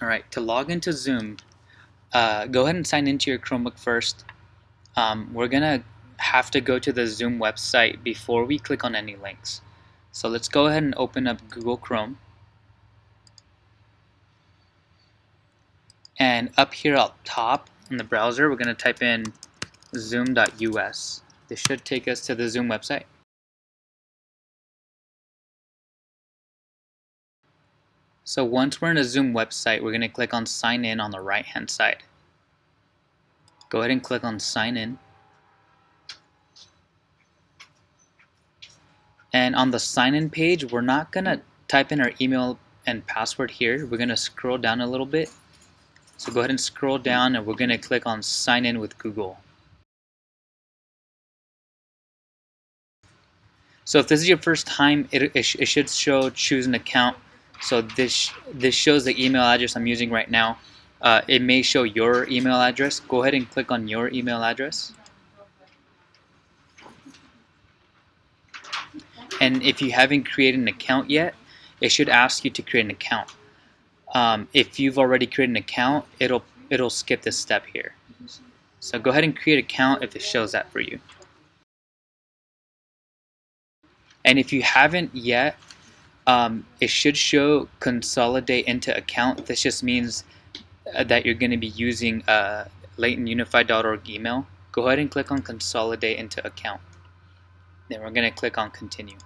Alright, to log into Zoom, go ahead and sign into your Chromebook first. We're gonna have to go to the Zoom website before we click on any links. So let's go ahead and open up Google Chrome. And up here up top in the browser, we're gonna type in zoom.us. This should take us to the Zoom website. So once we're in a Zoom website, we're gonna click on sign in on the right hand side. Go ahead and click on sign in. And on the sign in page, we're not gonna type in our email and password here. We're gonna scroll down a little bit. So go ahead and scroll down and we're gonna click on sign in with Google. So if this is your first time, it should show choose an account. So this shows the email address I'm using right now. It may show your email address. Go ahead and click on your email address. And if you haven't created an account yet, it should ask you to create an account. If you've already created an account, it'll skip this step here. So go ahead and create an account if it shows that for you. And if you haven't yet, it should show consolidate into account. This just means that you're going to be using LaytonUnified.org email. Go ahead and click on consolidate into account. Then we're going to click on continue.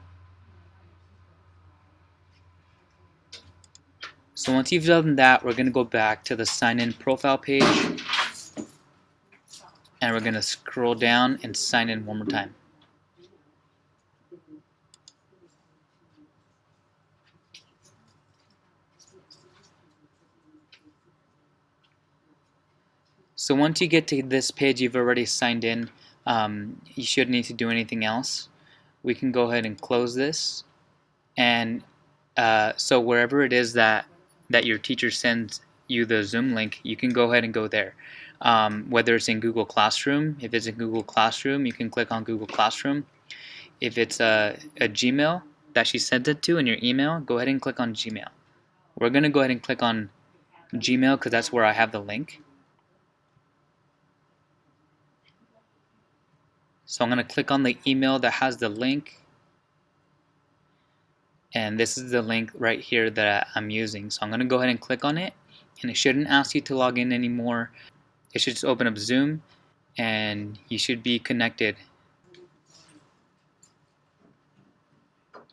So once you've done that, we're going to go back to the sign in profile page. And we're going to scroll down and sign in one more time. So once you get to this page, you've already signed in. You shouldn't need to do anything else. We can go ahead and close this. And so wherever it is that your teacher sends you the Zoom link, you can go ahead and go there. Whether it's in Google Classroom, if it's in Google Classroom, you can click on Google Classroom. If it's a Gmail that she sent it to in your email, go ahead and click on Gmail. We're going to go ahead and click on Gmail because that's where I have the link. So I'm going to click on the email that has the link. And this is the link right here that I'm using. So I'm going to go ahead and click on it. And it shouldn't ask you to log in anymore. It should just open up Zoom and you should be connected